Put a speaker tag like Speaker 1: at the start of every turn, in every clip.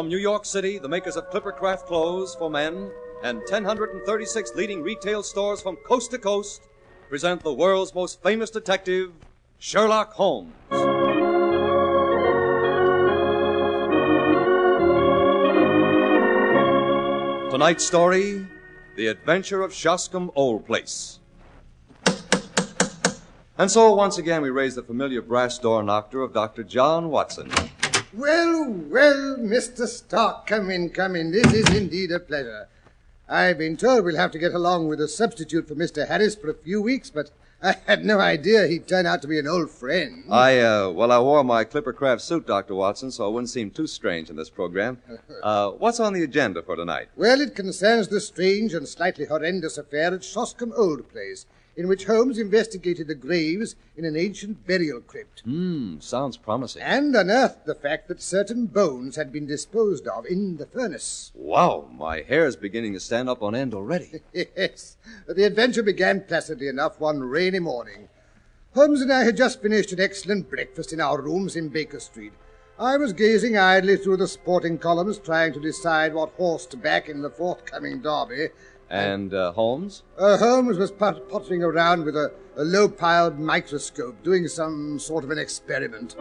Speaker 1: From New York City, the makers of Clippercraft clothes for men and 1,036 leading retail stores from coast to coast present the world's most famous detective, Sherlock Holmes. Tonight's story, The Adventure of Shoscombe Old Place. And so, once again, we raise the familiar brass door knocker of Dr. John Watson.
Speaker 2: Well, Mr. Stark, come in. This is indeed a pleasure. I've been told we'll have to get along with a substitute for Mr. Harris for a few weeks, but I had no idea he'd turn out to be an old friend.
Speaker 1: I wore my Clippercraft suit, Dr. Watson, so it wouldn't seem too strange in this program. What's on the agenda for tonight?
Speaker 2: Well, it concerns the strange and slightly horrendous affair at Shoscombe Old Place, in which Holmes investigated the graves in an ancient burial crypt.
Speaker 1: Sounds promising.
Speaker 2: And unearthed the fact that certain bones had been disposed of in the furnace.
Speaker 1: Wow, my hair's beginning to stand up on end already.
Speaker 2: Yes. The adventure began placidly enough one rainy morning. Holmes and I had just finished an excellent breakfast in our rooms in Baker Street. I was gazing idly through the sporting columns, trying to decide what horse to back in the forthcoming derby.
Speaker 1: And Holmes?
Speaker 2: Holmes was pottering around with a low-piled microscope, doing some sort of an experiment.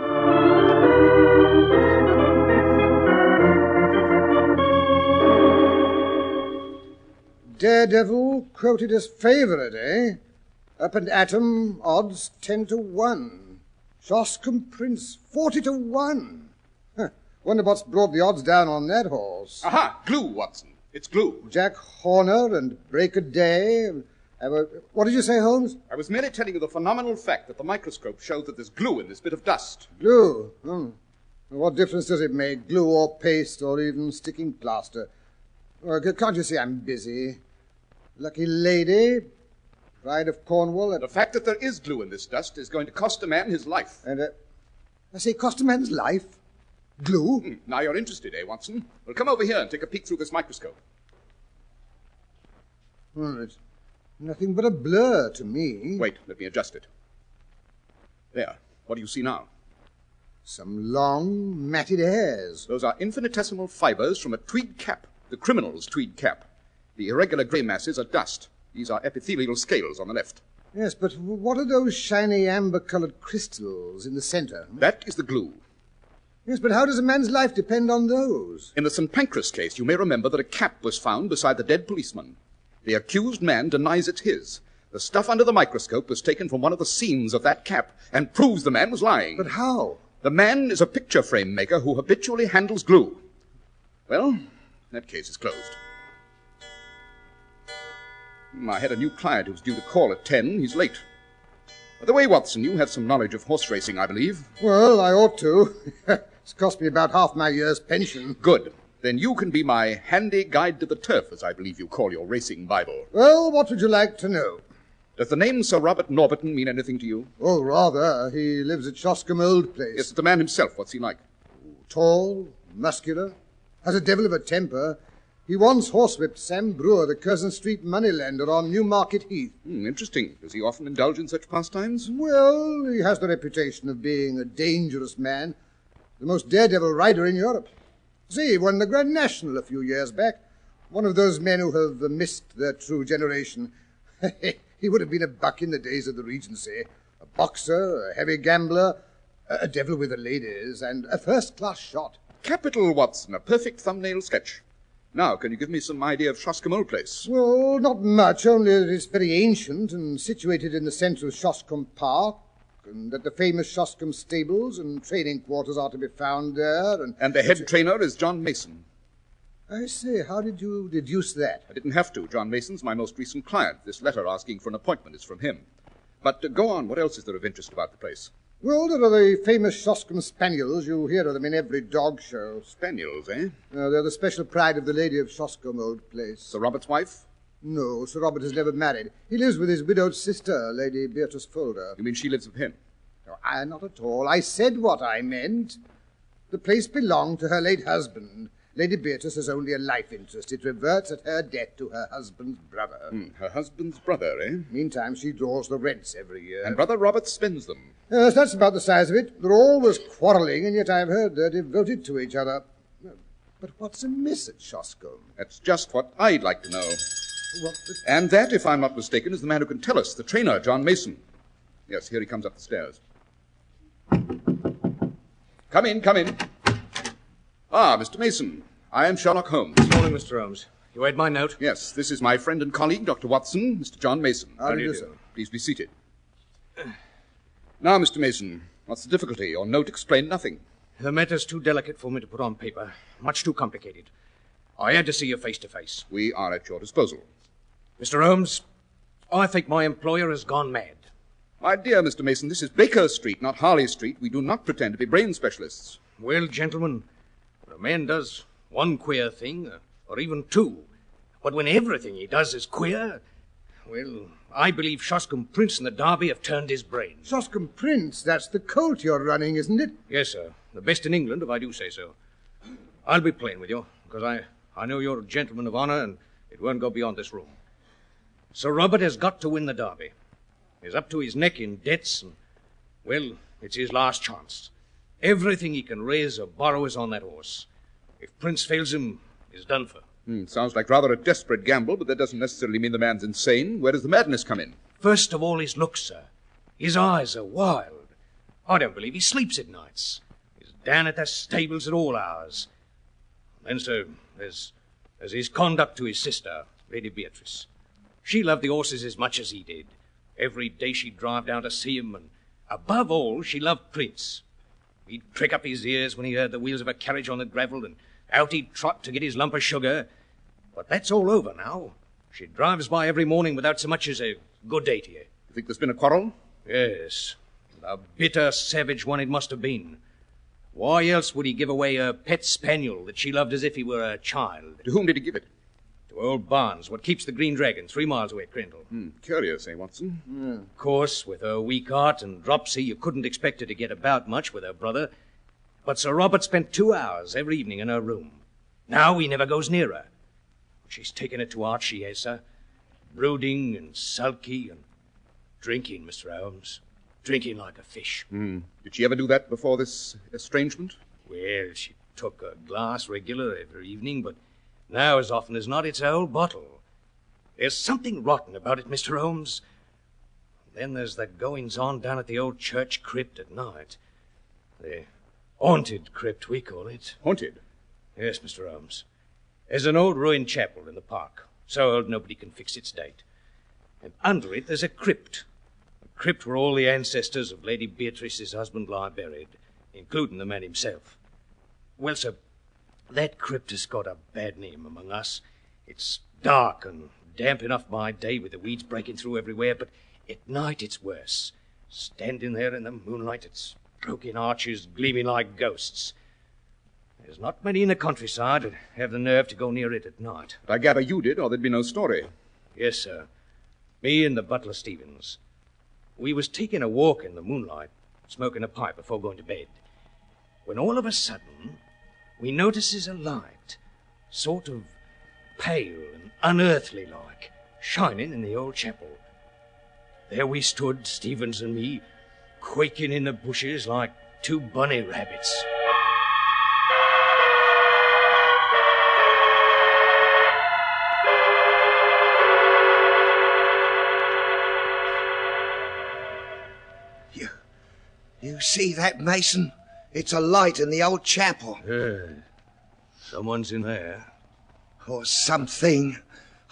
Speaker 2: Daredevil quoted as favourite, eh? Up and atom, odds 10-1. Shoscombe Prince, 40-1. Wonder what's brought the odds down on that horse.
Speaker 3: Aha! Glue, Watson. It's glue.
Speaker 2: Jack Horner and Break a Day. What did you say, Holmes?
Speaker 3: I was merely telling you the phenomenal fact that the microscope showed that there's glue in this bit of dust.
Speaker 2: Glue? What difference does it make? Glue or paste or even sticking plaster? Can't you see I'm busy? Lucky lady, pride of Cornwall.
Speaker 3: The fact that there is glue in this dust is going to cost a man his life.
Speaker 2: And, I say, cost a man's life? Glue?
Speaker 3: Now you're interested, eh, Watson? Well, come over here and take a peek through this microscope.
Speaker 2: It's nothing but a blur to me.
Speaker 3: Wait, let me adjust it. There. What do you see now?
Speaker 2: Some long, matted hairs.
Speaker 3: Those are infinitesimal fibers from a tweed cap, the criminal's tweed cap. The irregular grey masses are dust. These are epithelial scales on the left.
Speaker 2: Yes, but what are those shiny amber-coloured crystals in the centre?
Speaker 3: That is the glue.
Speaker 2: Yes, but how does a man's life depend on those?
Speaker 3: In the St. Pancras case, you may remember that a cap was found beside the dead policeman. The accused man denies it's his. The stuff under the microscope was taken from one of the seams of that cap and proves the man was lying.
Speaker 2: But how?
Speaker 3: The man is a picture frame maker who habitually handles glue. Well, that case is closed. I had a new client who's due to call at 10. He's late. By the way, Watson, you have some knowledge of horse racing, I believe.
Speaker 2: Well, I ought to. It's cost me about half my year's pension.
Speaker 3: Good. Then you can be my handy guide to the turf, as I believe you call your racing Bible.
Speaker 2: Well, what would you like to know?
Speaker 3: Does the name Sir Robert Norberton mean anything to you?
Speaker 2: Oh, rather. He lives at Shoscombe Old Place.
Speaker 3: Yes, the man himself. What's he like?
Speaker 2: Tall, muscular, has a devil of a temper. He once horsewhipped Sam Brewer, the Curzon Street moneylender on Newmarket Heath.
Speaker 3: Interesting. Does he often indulge in such pastimes?
Speaker 2: Well, he has the reputation of being a dangerous man, the most daredevil rider in Europe. See, he won the Grand National a few years back. One of those men who have missed their true generation. He would have been a buck in the days of the Regency. A boxer, a heavy gambler, a devil with the ladies, and a first-class shot.
Speaker 3: Capital, Watson. A perfect thumbnail sketch. Now, can you give me some idea of Shoscombe Old Place?
Speaker 2: Well, not much, only that it's very ancient and situated in the centre of Shoscombe Park, and that the famous Shoscombe stables and training quarters are to be found there.
Speaker 3: And the head trainer is John Mason.
Speaker 2: I say, how did you deduce that?
Speaker 3: I didn't have to. John Mason's my most recent client. This letter asking for an appointment is from him. But go on. What else is there of interest about the place?
Speaker 2: Well, there are the famous Shoscombe Spaniels. You hear of them in every dog show.
Speaker 3: Spaniels, eh?
Speaker 2: They're the special pride of the lady of Shoscombe Old Place.
Speaker 3: Sir Robert's wife?
Speaker 2: No, Sir Robert has never married. He lives with his widowed sister, Lady Beatrice Folder.
Speaker 3: You mean she lives with him?
Speaker 2: No, not at all. I said what I meant. The place belonged to her late husband. Lady Beatrice has only a life interest. It reverts at her death to her husband's brother.
Speaker 3: Her husband's brother, eh?
Speaker 2: Meantime, she draws the rents every year.
Speaker 3: And Brother Robert spends them.
Speaker 2: Yes, that's about the size of it. They're always quarrelling, and yet I've heard they're devoted to each other. But what's amiss at Shoscombe?
Speaker 3: That's just what I'd like to know.
Speaker 2: What
Speaker 3: And that, if I'm not mistaken, is the man who can tell us, the trainer, John Mason. Yes, here he comes up the stairs. Come in, come in. Ah, Mr. Mason. I am Sherlock Holmes.
Speaker 4: Good morning, Mr. Holmes. You read my note?
Speaker 3: Yes, this is my friend and colleague, Dr. Watson, Mr. John Mason.
Speaker 2: How do you do, sir?
Speaker 3: Please be seated. Now, Mr. Mason, what's the difficulty? Your note explained nothing.
Speaker 4: The matter's too delicate for me to put on paper. Much too complicated. I had to see you face to face.
Speaker 3: We are at your disposal.
Speaker 4: Mr. Holmes, I think my employer has gone mad.
Speaker 3: My dear Mr. Mason, this is Baker Street, not Harley Street. We do not pretend to be brain specialists.
Speaker 4: Well, gentlemen, when a man does one queer thing, or even two, but when everything he does is queer, well, I believe Shoscombe Prince and the Derby have turned his brain.
Speaker 2: Shoscombe Prince, that's the colt you're running, isn't it?
Speaker 4: Yes, sir. The best in England, if I do say so. I'll be plain with you, because I know you're a gentleman of honor, and it won't go beyond this room. Sir Robert has got to win the Derby. He's up to his neck in debts, and, well, it's his last chance. Everything he can raise or borrow is on that horse. If Prince fails him, he's done for.
Speaker 3: Sounds like rather a desperate gamble, but that doesn't necessarily mean the man's insane. Where does the madness come in?
Speaker 4: First of all, his looks, sir. His eyes are wild. I don't believe he sleeps at nights. He's down at the stables at all hours. Then, sir, there's his conduct to his sister, Lady Beatrice. She loved the horses as much as he did. Every day she'd drive down to see him, and above all, she loved Prince. He'd prick up his ears when he heard the wheels of a carriage on the gravel, and out he'd trot to get his lump of sugar. But that's all over now. She drives by every morning without so much as a good day to you.
Speaker 3: You think there's been a quarrel?
Speaker 4: Yes. A bitter, savage one it must have been. Why else would he give away a pet spaniel that she loved as if he were a child?
Speaker 3: To whom did he give it?
Speaker 4: To old Barnes, what keeps the Green Dragon, 3 miles away at Crendell.
Speaker 3: Curious, eh, Watson?
Speaker 4: Of course, with her weak heart and dropsy, you couldn't expect her to get about much with her brother. But Sir Robert spent 2 hours every evening in her room. Now he never goes near her. She's taken it to heart, she has, sir. Brooding and sulky and drinking, Mr. Holmes. Drinking like a fish.
Speaker 3: Did she ever do that before this estrangement?
Speaker 4: Well, she took a glass regular every evening, but now, as often as not, it's a whole bottle. There's something rotten about it, Mr. Holmes. Then there's the goings-on down at the old church crypt at night. The haunted crypt, we call it.
Speaker 3: Haunted?
Speaker 4: Yes, Mr. Holmes. There's an old ruined chapel in the park, so old nobody can fix its date. And under it there's a crypt. A crypt where all the ancestors of Lady Beatrice's husband lie buried, including the man himself. Well, sir, that crypt has got a bad name among us. It's dark and damp enough by day with the weeds breaking through everywhere, but at night it's worse. Standing there in the moonlight, its broken arches gleaming like ghosts. There's not many in the countryside that have the nerve to go near it at night.
Speaker 3: But I gather you did, or there'd be no story.
Speaker 4: Yes, sir. Me and the butler Stevens. We was taking a walk in the moonlight, smoking a pipe before going to bed, when all of a sudden we notices a light, sort of pale and unearthly like, shining in the old chapel. There we stood, Stevens and me, quaking in the bushes like 2 bunny rabbits.
Speaker 5: You see that, Mason? It's a light in the old chapel.
Speaker 4: Someone's in there.
Speaker 5: Or something.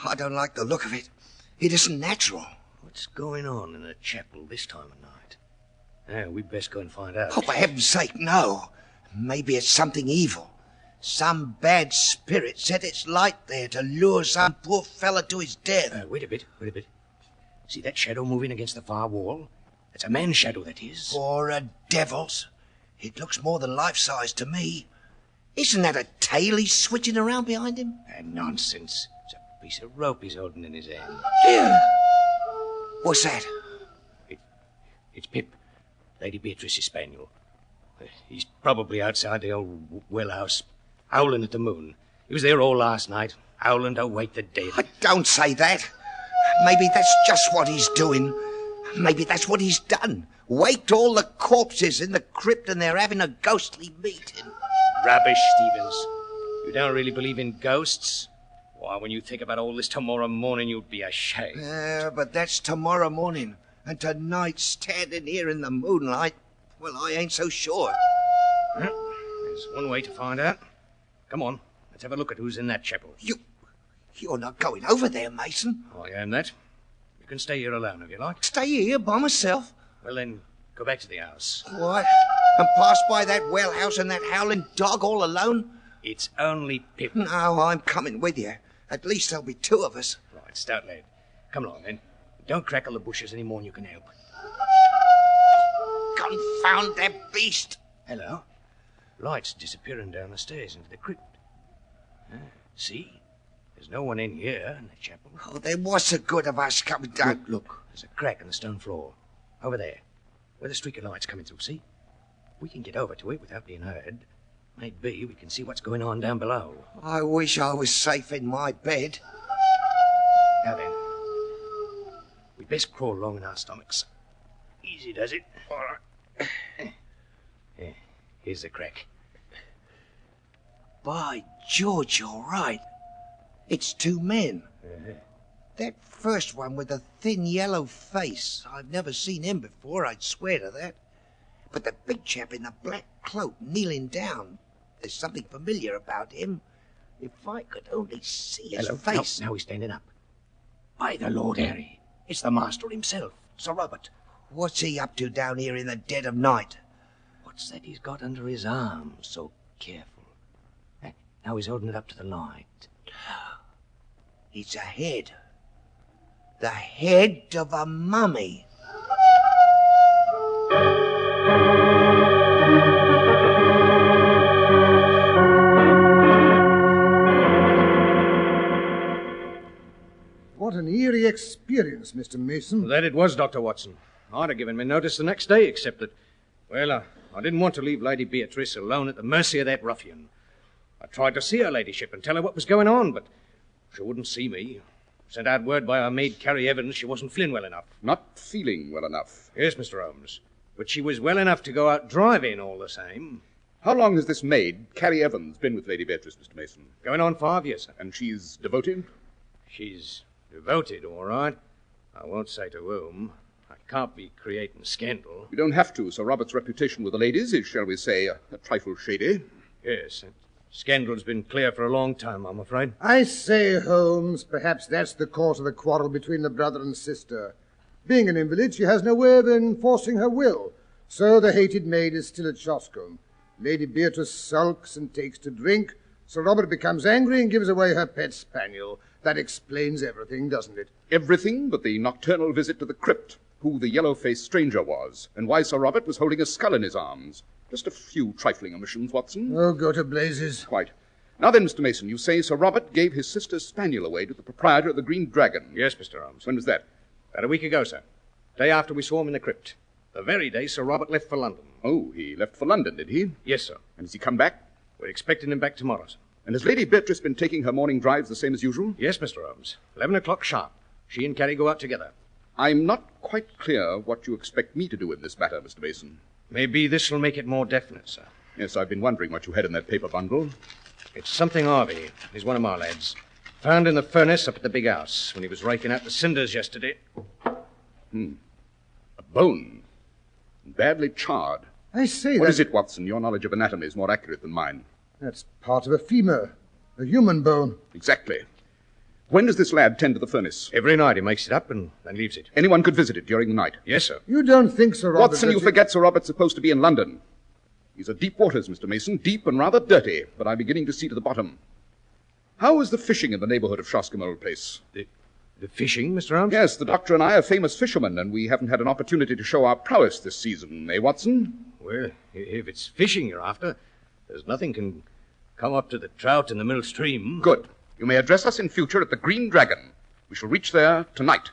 Speaker 5: I don't like the look of it. It isn't natural.
Speaker 4: What's going on in the chapel this time of night? We'd best go and find out.
Speaker 5: Oh, for heaven's sake, no. Maybe it's something evil. Some bad spirit set its light there to lure some poor fella to his death.
Speaker 4: Wait a bit. See that shadow moving against the far wall? It's a man's shadow, that is.
Speaker 5: Or a devil's. It looks more than life-size to me. Isn't that a tail he's switching around behind him?
Speaker 4: Nonsense. It's a piece of rope he's holding in his hand.
Speaker 5: Here. What's that?
Speaker 4: It's Pip, Lady Beatrice's spaniel. He's probably outside the old well house, howling at the moon. He was there all last night, howling to wake the dead.
Speaker 5: Don't say that. Maybe that's just what he's doing. Maybe that's what he's done. Waked all the corpses in the crypt and they're having a ghostly meeting.
Speaker 4: Rubbish, Stevens. You don't really believe in ghosts? Why, when you think about all this tomorrow morning, you'd be ashamed.
Speaker 5: But that's tomorrow morning. And tonight, standing here in the moonlight, well, I ain't so sure.
Speaker 4: There's one way to find out. Come on, let's have a look at who's in that chapel.
Speaker 5: You're not going over there, Mason.
Speaker 4: I am that. You can stay here alone if you like.
Speaker 5: Stay here by myself.
Speaker 4: Well, then, go back to the house.
Speaker 5: What? And pass by that well house and that howling dog all alone?
Speaker 4: It's only Pip.
Speaker 5: No, I'm coming with you. At least there'll be two of us.
Speaker 4: Right, stout lad. Come along, then. Don't crackle the bushes any more than you can help.
Speaker 5: Confound that beast!
Speaker 4: Hello. Light's disappearing down the stairs into the crypt. See? There's no one in here in the chapel.
Speaker 5: Oh, then what's the good of us coming down?
Speaker 4: Look. There's a crack in the stone floor. Over there. Where the streak of light's coming through, see? We can get over to it without being heard. Maybe we can see what's going on down below.
Speaker 5: I wish I was safe in my bed.
Speaker 4: Now then. We'd best crawl along in our stomachs. Easy does it. All right. Here's the crack.
Speaker 5: By George, you're right. It's two men. That first one with the thin yellow face. I've never seen him before, I'd swear to that. But the big chap in the black cloak kneeling down. There's something familiar about him. If I could only see his face.
Speaker 4: Now he's standing up. By the Lord Harry. It's the master himself, Sir Robert.
Speaker 5: What's he up to down here in the dead of night?
Speaker 4: What's that he's got under his arm? So careful. Now he's holding it up to the light.
Speaker 5: It's a head. The head of a mummy.
Speaker 2: What an eerie experience, Mr. Mason.
Speaker 4: Well, that it was, Dr. Watson. I'd have given me notice the next day, except that, well, I didn't want to leave Lady Beatrice alone at the mercy of that ruffian. I tried to see her ladyship and tell her what was going on, but she wouldn't see me. Sent out word by our maid, Carrie Evans, she wasn't feeling well enough.
Speaker 3: Not feeling well enough?
Speaker 4: Yes, Mr. Holmes. But she was well enough to go out driving all the same.
Speaker 3: How long has this maid, Carrie Evans, been with Lady Beatrice, Mr. Mason?
Speaker 4: Going on 5 years, sir.
Speaker 3: And she's devoted?
Speaker 4: She's devoted, all right. I won't say to whom. I can't be creating scandal.
Speaker 3: You don't have to. Sir Robert's reputation with the ladies is, shall we say, a trifle shady.
Speaker 4: Yes, and scandal's been clear for a long time, I'm afraid.
Speaker 2: I say, Holmes, perhaps that's the cause of the quarrel between the brother and sister. Being an invalid, she has no way of enforcing her will. So the hated maid is still at Shoscombe. Lady Beatrice sulks and takes to drink. Sir Robert becomes angry and gives away her pet spaniel. That explains everything, doesn't it?
Speaker 3: Everything but the nocturnal visit to the crypt, who the yellow-faced stranger was, and why Sir Robert was holding a skull in his arms. Just a few trifling omissions, Watson.
Speaker 2: Oh, go to blazes.
Speaker 3: Quite. Now then, Mr. Mason, you say Sir Robert gave his sister's spaniel away to the proprietor of the Green Dragon.
Speaker 4: Yes, Mr. Holmes.
Speaker 3: When was that?
Speaker 4: About a week ago, sir. Day after we saw him in the crypt. The very day Sir Robert left for London.
Speaker 3: Oh, he left for London, did he?
Speaker 4: Yes, sir.
Speaker 3: And has he come back?
Speaker 4: We're expecting him back tomorrow, sir.
Speaker 3: And has Lady Beatrice been taking her morning drives the same as usual?
Speaker 4: Yes, Mr. Holmes. 11 o'clock sharp. She and Carrie go out together.
Speaker 3: I'm not quite clear what you expect me to do in this matter, Mr. Mason.
Speaker 4: Maybe this will make it more definite, sir.
Speaker 3: Yes, I've been wondering what you had in that paper bundle.
Speaker 4: It's something Harvey. He's one of my lads. Found in the furnace up at the big house when he was raking out the cinders yesterday.
Speaker 3: A bone. Badly charred.
Speaker 2: I say
Speaker 3: What is it, Watson? Your knowledge of anatomy is more accurate than mine.
Speaker 2: That's part of a femur. A human bone.
Speaker 3: Exactly. When does this lad tend to the furnace?
Speaker 4: Every night he makes it up and then leaves it.
Speaker 3: Anyone could visit it during the night.
Speaker 4: Yes, sir.
Speaker 2: You don't think Sir Robert...
Speaker 3: Watson, you forget Sir Robert's supposed to be in London. These are deep waters, Mr. Mason. Deep and rather dirty, but I'm beginning to see to the bottom. How is the fishing in the neighborhood of Shoscombe, old place?
Speaker 4: The fishing, Mr. Holmes?
Speaker 3: Yes, the doctor and I are famous fishermen, and we haven't had an opportunity to show our prowess this season, eh, Watson?
Speaker 4: Well, if it's fishing you're after, there's nothing can come up to the trout in the middle stream.
Speaker 3: Good. You may address us in future at the Green Dragon. We shall reach there tonight.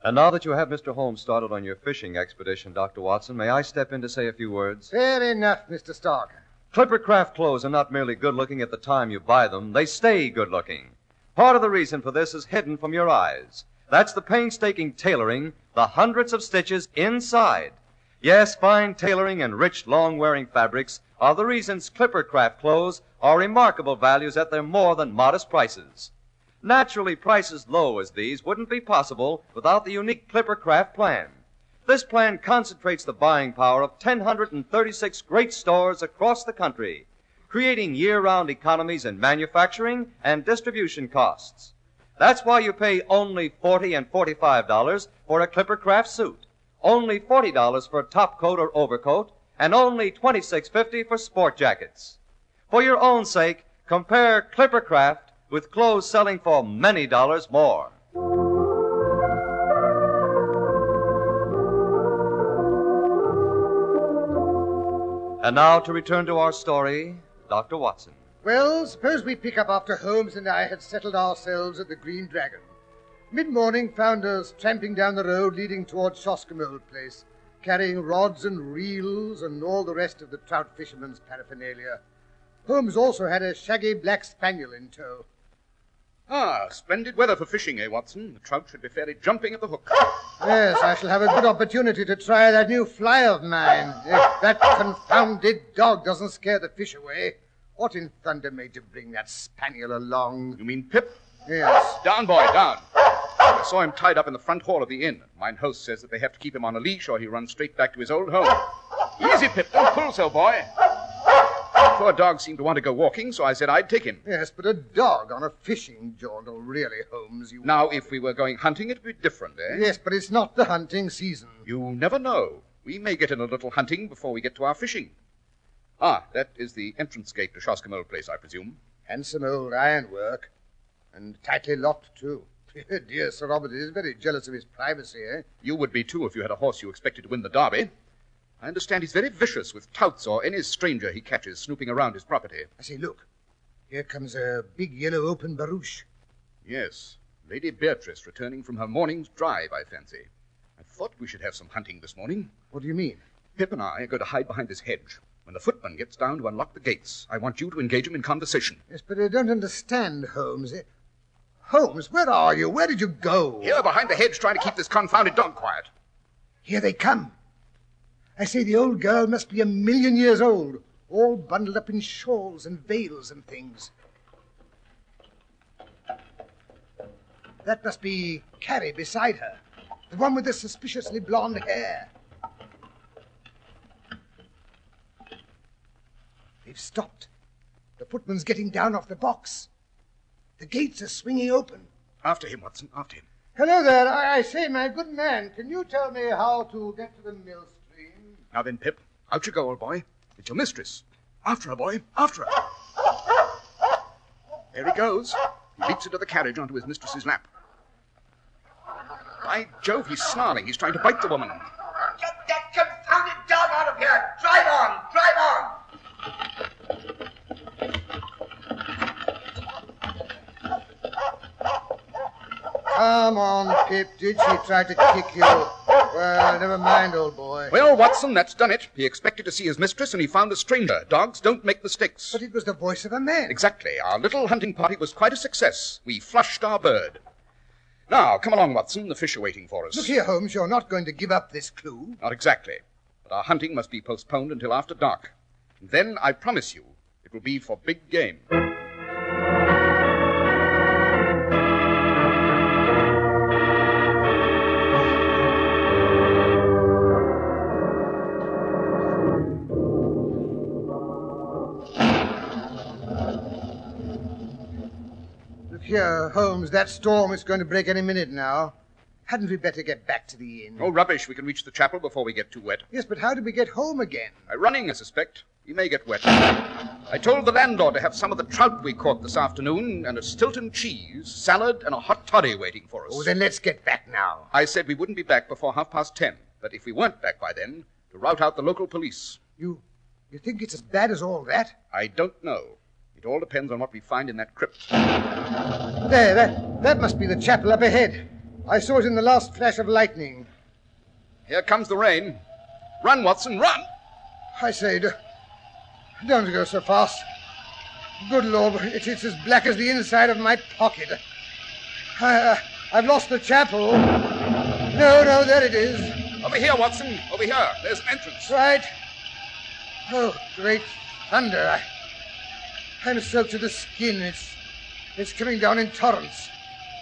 Speaker 1: And now that you have Mr. Holmes started on your fishing expedition, Dr. Watson, may I step in to say a few words?
Speaker 2: Fair enough, Mr. Stark.
Speaker 1: Clipper craft clothes are not merely good-looking at the time you buy them. They stay good-looking. Part of the reason for this is hidden from your eyes. That's the painstaking tailoring, the hundreds of stitches inside. Yes, fine tailoring and rich, long-wearing fabrics are the reasons Clipper Craft clothes are remarkable values at their more than modest prices. Naturally, prices low as these wouldn't be possible without the unique Clipper Craft plan. This plan concentrates the buying power of 1,036 great stores across the country, creating year-round economies in manufacturing and distribution costs. That's why you pay only $40 and $45 for a Clipper Craft suit, only $40 for a top coat or overcoat, and only $26.50 for sport jackets. For your own sake, compare Clipper Craft with clothes selling for many dollars more. And now to return to our story, Dr. Watson.
Speaker 2: Well, suppose we pick up after Holmes and I had settled ourselves at the Green Dragon. Mid-morning found us tramping down the road leading towards Shoscombe old place, carrying rods and reels and all the rest of the trout fisherman's paraphernalia. Holmes also had a shaggy black spaniel in tow.
Speaker 3: Ah, splendid weather for fishing, eh, Watson? The trout should be fairly jumping at the hook.
Speaker 2: Yes, I shall have a good opportunity to try that new fly of mine. If that confounded dog doesn't scare the fish away. What in thunder made you bring that spaniel along?
Speaker 3: You mean Pip?
Speaker 2: Yes.
Speaker 3: Down, boy, down. I saw him tied up in the front hall of the inn. Mine host says that they have to keep him on a leash or he runs straight back to his old home. Easy, Pip, don't pull so, boy. The poor dog seemed to want to go walking, so I said I'd take him.
Speaker 2: Yes, but a dog on a fishing jaunt, oh, really, Holmes, you...
Speaker 3: Now, if we were going hunting, it'd be different, eh?
Speaker 2: Yes, but it's not the hunting season.
Speaker 3: You never know. We may get in a little hunting before we get to our fishing. Ah, that is the entrance gate to Shoscombe old place, I presume.
Speaker 2: Handsome old ironwork. And tightly locked, too. Dear Sir Robert is very jealous of his privacy, eh?
Speaker 3: You would be, too, if you had a horse you expected to win the Derby. I understand he's very vicious with touts or any stranger he catches snooping around his property.
Speaker 2: I say, look. Here comes a big yellow open barouche.
Speaker 3: Yes, Lady Beatrice returning from her morning's drive, I fancy. I thought we should have some hunting this morning.
Speaker 2: What do you mean?
Speaker 3: Pip and I are going to hide behind this hedge. When the footman gets down to unlock the gates, I want you to engage him in conversation.
Speaker 2: Yes, but I don't understand, Holmes. Holmes, where are you? Where did you go?
Speaker 3: Here, behind the hedge, trying to keep this confounded dog quiet.
Speaker 2: Here they come. I say the old girl must be 1,000,000 years old, all bundled up in shawls and veils and things. That must be Carrie beside her, the one with the suspiciously blonde hair. They've stopped. The footman's getting down off the box. The gates are swinging open.
Speaker 3: After him, Watson, after him.
Speaker 2: Hello there. I say, my good man, can you tell me how to get to the mill stream?
Speaker 3: Now then, Pip, out you go, old boy. It's your mistress. After her, boy, after her. There he goes. He leaps into the carriage onto his mistress's lap. By Jove, he's snarling. He's trying to bite the woman.
Speaker 5: Get that confounded dog out of here! Drive on! Drive on!
Speaker 2: Come on, Pip. Did she try to kick you? Well, never mind, old boy.
Speaker 3: Well, Watson, that's done it. He expected to see his mistress, and he found a stranger. Dogs don't make mistakes.
Speaker 2: But it was the voice of a man.
Speaker 3: Exactly. Our little hunting party was quite a success. We flushed our bird. Now, come along, Watson. The fish are waiting for us.
Speaker 2: Look here, Holmes. You're not going to give up this clue.
Speaker 3: Not exactly. But our hunting must be postponed until after dark. And then, I promise you, it will be for big game.
Speaker 2: Here, Holmes, that storm is going to break any minute now. Hadn't we better get back to the inn?
Speaker 3: Oh, rubbish. We can reach the chapel before we get too wet.
Speaker 2: Yes, but how do we get home again?
Speaker 3: By running, I suspect. We may get wet. I told the landlord to have some of the trout we caught this afternoon and a Stilton cheese, salad, and a hot toddy waiting for us.
Speaker 2: Oh, then let's get back now.
Speaker 3: I said we wouldn't be back before 10:30, but if we weren't back by then, to rout out the local police.
Speaker 2: You think it's as bad as all that?
Speaker 3: I don't know. It all depends on what we find in that crypt.
Speaker 2: There, that must be the chapel up ahead. I saw it in the last flash of lightning.
Speaker 3: Here comes the rain. Run, Watson, run!
Speaker 2: I say, don't go so fast. Good Lord, it's as black as the inside of my pocket. I've lost the chapel. No, there it is.
Speaker 3: Over here, Watson. Over here. There's an entrance.
Speaker 2: Right. Oh, great thunder. I'm soaked to the skin. It's coming down in torrents.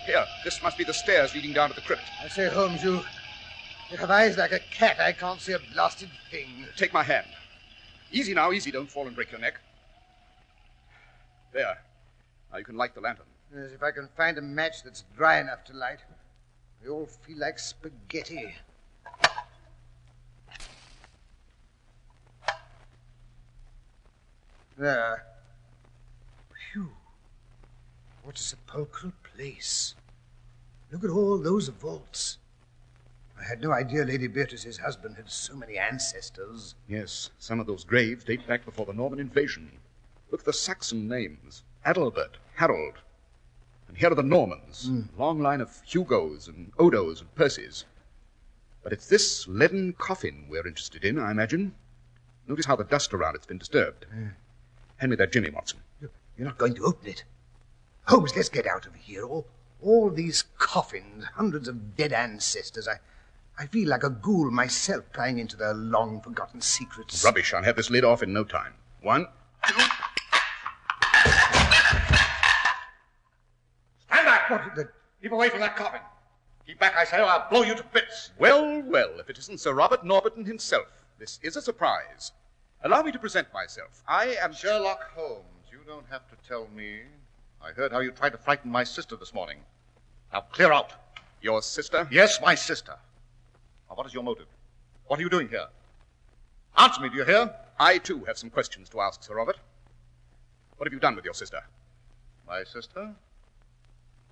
Speaker 3: Here, this must be the stairs leading down to the crypt.
Speaker 2: I say, Holmes, you have eyes like a cat. I can't see a blasted thing.
Speaker 3: Take my hand. Easy now, easy. Don't fall and break your neck. There. Now you can light the lantern.
Speaker 2: As if I can find a match that's dry enough to light. They all feel like spaghetti. There. Phew. What a sepulchral place. Look at all those vaults. I had no idea Lady Beatrice's husband had so many ancestors.
Speaker 3: Yes, some of those graves date back before the Norman invasion. Look at the Saxon names. Adalbert, Harold. And here are the Normans. Long line of Hugos and Odos and Percys. But it's this leaden coffin we're interested in, I imagine. Notice how the dust around it's been disturbed. Hand me that jimmy, Watson.
Speaker 2: You're not going to open it. Holmes, let's get out of here. All these coffins, hundreds of dead ancestors. I feel like a ghoul myself prying into their long-forgotten secrets.
Speaker 3: Rubbish. I'll have this lid off in no time. 1, 2...
Speaker 6: Stand back!
Speaker 2: What the...
Speaker 6: Keep away from that coffin. Keep back, I say, or I'll blow you to bits.
Speaker 3: Well, if it isn't Sir Robert Norberton himself. This is a surprise. Allow me to present myself. I am...
Speaker 6: Sherlock Holmes, you don't have to tell me. I heard how you tried to frighten my sister this morning. Now clear out.
Speaker 3: Your sister?
Speaker 6: Yes, my sister. Now, what is your motive? What are you doing here? Answer me, do you hear?
Speaker 3: I, too, have some questions to ask, Sir Robert. What have you done with your sister?
Speaker 6: My sister?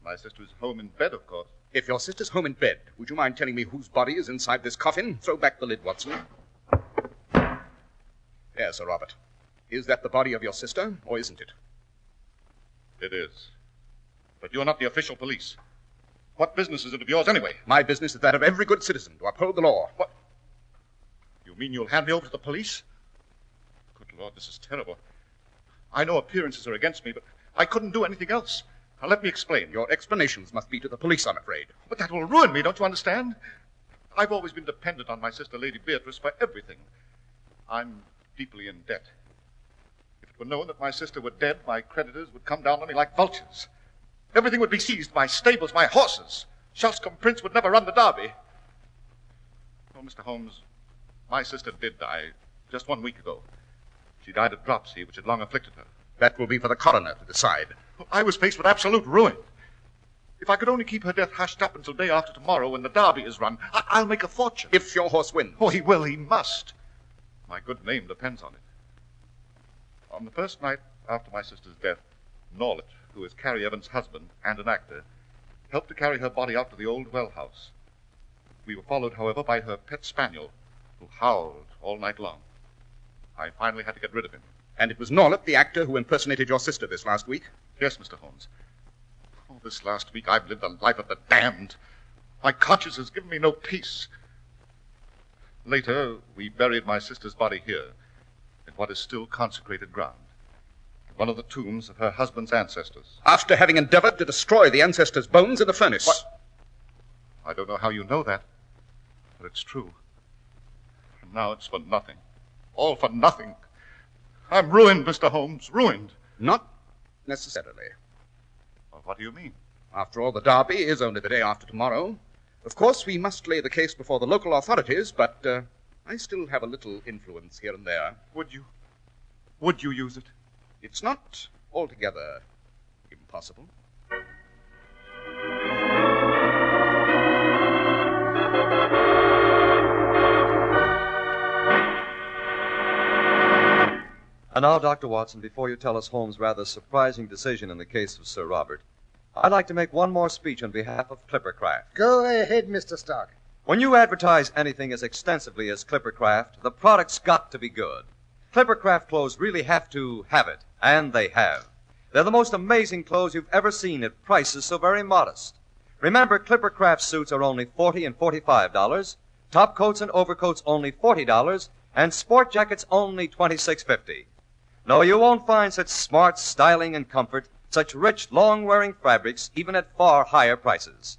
Speaker 6: My sister is home in bed, of course.
Speaker 3: If your sister's home in bed, would you mind telling me whose body is inside this coffin? Throw back the lid, Watson. There, Sir Robert. Is that the body of your sister, or isn't it?
Speaker 6: It is. But you're not the official police. What business is it of yours, anyway?
Speaker 3: My business is that of every good citizen, to uphold the law.
Speaker 6: What? You mean you'll hand me over to the police? Good Lord, this is terrible. I know appearances are against me, but I couldn't do anything else. Now, let me explain.
Speaker 3: Your explanations must be to the police, I'm afraid.
Speaker 6: But that will ruin me, don't you understand? I've always been dependent on my sister, Lady Beatrice, for everything. I'm deeply in debt. If it were known that my sister were dead, my creditors would come down on me like vultures. Everything would be seized, my stables, my horses. Shoscombe Prince would never run the derby. Oh, Mr. Holmes, my sister did die just 1 week ago. She died of dropsy, which had long afflicted her.
Speaker 3: That will be for the coroner to decide.
Speaker 6: I was faced with absolute ruin. If I could only keep her death hushed up until day after tomorrow when the derby is run, I'll make a fortune.
Speaker 3: If your horse wins.
Speaker 6: Oh, he will, he must. My good name depends on it. On the first night after my sister's death, Norlet, who is Carrie Evans' husband and an actor, helped to carry her body out to the old well house. We were followed, however, by her pet spaniel, who howled all night long. I finally had to get rid of him.
Speaker 3: And it was Norlet, the actor, who impersonated your sister this last week?
Speaker 6: Yes, Mr. Holmes. Oh, this last week I've lived the life of the damned. My conscience has given me no peace. Later, we buried my sister's body here, in what is still consecrated ground, in one of the tombs of her husband's ancestors.
Speaker 3: After having endeavored to destroy the ancestors' bones in the furnace.
Speaker 6: What? I don't know how you know that, but it's true. And now it's for nothing. All for nothing. I'm ruined, Mr. Holmes, ruined.
Speaker 3: Not necessarily.
Speaker 6: Well, what do you mean?
Speaker 3: After all, the derby is only the day after tomorrow. Of course, we must lay the case before the local authorities, but I still have a little influence here and there.
Speaker 6: Would you? Would you use it?
Speaker 3: It's not altogether impossible.
Speaker 1: And now, Dr. Watson, before you tell us Holmes' rather surprising decision in the case of Sir Robert, I'd like to make one more speech on behalf of Clippercraft.
Speaker 2: Go ahead, Mr. Stark.
Speaker 1: When you advertise anything as extensively as Clippercraft, the product's got to be good. Clippercraft clothes really have to have it, and they have. They're the most amazing clothes you've ever seen at prices so very modest. Remember, Clippercraft suits are only $40 and $45, top coats and overcoats only $40, and sport jackets only $26.50. No, you won't find such smart styling and comfort, such rich, long-wearing fabrics, even at far higher prices.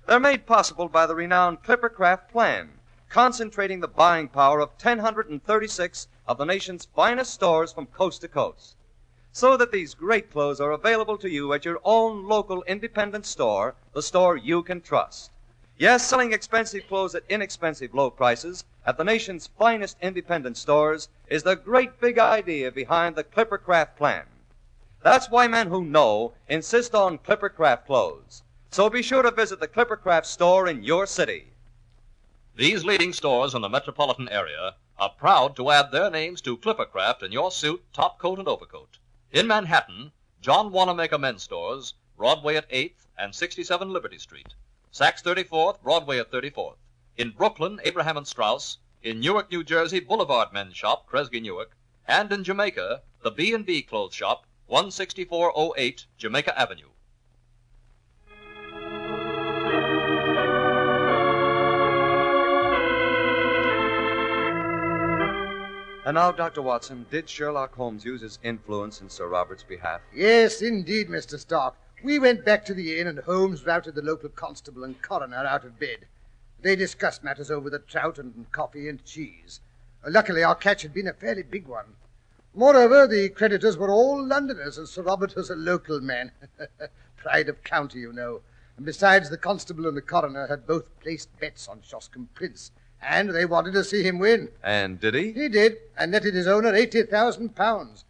Speaker 1: They're made possible by the renowned Clippercraft plan, concentrating the buying power of 1,036 of the nation's finest stores from coast to coast. So that these great clothes are available to you at your own local independent store, the store you can trust. Yes, selling expensive clothes at inexpensive low prices at the nation's finest independent stores is the great big idea behind the Clippercraft plan. That's why men who know insist on Clippercraft clothes. So be sure to visit the Clippercraft store in your city.
Speaker 7: These leading stores in the metropolitan area are proud to add their names to Clippercraft in your suit, top coat, and overcoat. In Manhattan, John Wanamaker Men's Stores, Broadway at 8th and 67 Liberty Street. Saks 34th, Broadway at 34th. In Brooklyn, Abraham and Straus. In Newark, New Jersey, Boulevard Men's Shop, Kresge Newark. And in Jamaica, the B&B Clothes Shop, 16408 Jamaica Avenue.
Speaker 1: And now, Dr. Watson, did Sherlock Holmes use his influence in Sir Robert's behalf?
Speaker 2: Yes, indeed, Mr. Stark. We went back to the inn, and Holmes routed the local constable and coroner out of bed. They discussed matters over the trout and coffee and cheese. Luckily, our catch had been a fairly big one. Moreover, the creditors were all Londoners, and Sir Robert was a local man. Pride of county, you know. And besides, the constable and the coroner had both placed bets on Shoscombe Prince, and they wanted to see him win.
Speaker 1: And did he?
Speaker 2: He did, and netted his owner £80,000.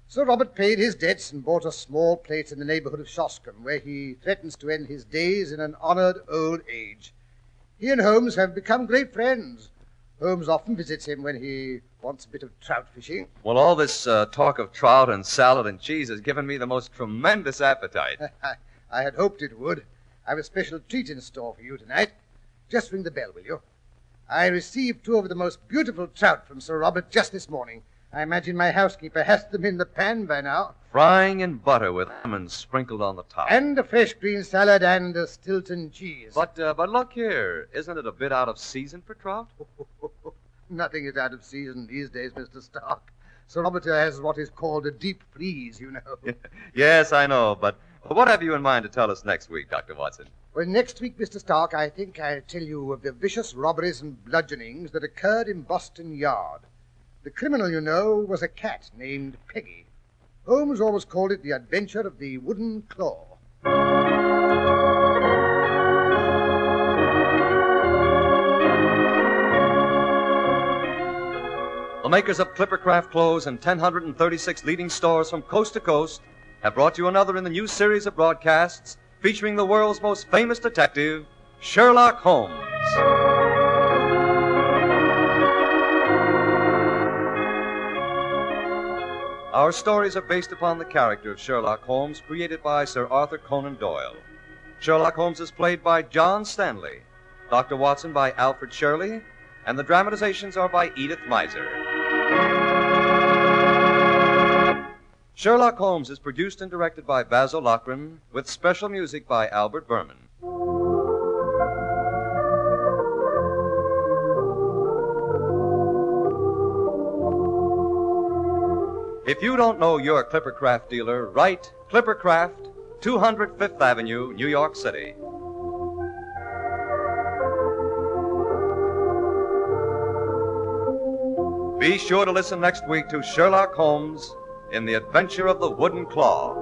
Speaker 2: Sir Robert paid his debts and bought a small place in the neighbourhood of Shoscombe, where he threatens to end his days in an honoured old age. He and Holmes have become great friends. Holmes often visits him when he wants a bit of trout fishing.
Speaker 1: Well, all this talk of trout and salad and cheese has given me the most tremendous appetite.
Speaker 2: I had hoped it would. I've a special treat in store for you tonight. Just ring the bell, will you? I received 2 of the most beautiful trout from Sir Robert just this morning. I imagine my housekeeper has them in the pan by now.
Speaker 1: Frying in butter with lemons sprinkled on the top.
Speaker 2: And a fresh green salad and a Stilton cheese.
Speaker 1: But look here, isn't it a bit out of season for trout?
Speaker 2: Nothing is out of season these days, Mr. Stark. Sir Robert has what is called a deep freeze, you know.
Speaker 1: Yes, I know, but what have you in mind to tell us next week, Dr. Watson?
Speaker 2: Well, next week, Mr. Stark, I think I'll tell you of the vicious robberies and bludgeonings that occurred in Boston Yard. The criminal, you know, was a cat named Peggy. Holmes always called it the adventure of the wooden claw.
Speaker 1: The makers of Clippercraft clothes and 1,036 leading stores from coast to coast have brought you another in the new series of broadcasts featuring the world's most famous detective, Sherlock Holmes. Our stories are based upon the character of Sherlock Holmes created by Sir Arthur Conan Doyle. Sherlock Holmes is played by John Stanley, Dr. Watson by Alfred Shirley, and the dramatizations are by Edith Meiser. Sherlock Holmes is produced and directed by Basil Lochran, with special music by Albert Berman. If you don't know your Clippercraft dealer, write Clippercraft, 200 Fifth Avenue, New York City. Be sure to listen next week to Sherlock Holmes in The Adventure of the Wooden Claw.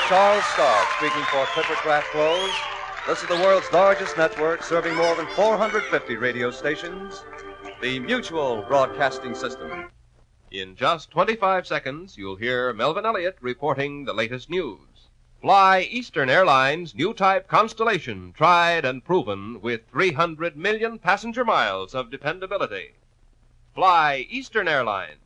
Speaker 1: Charles Stark speaking for Clippercraft Clothes. This is the world's largest network serving more than 450 radio stations. The Mutual Broadcasting System.
Speaker 8: In just 25 seconds, you'll hear Melvin Elliott reporting the latest news. Fly Eastern Airlines' new type Constellation, tried and proven with 300 million passenger miles of dependability. Fly Eastern Airlines.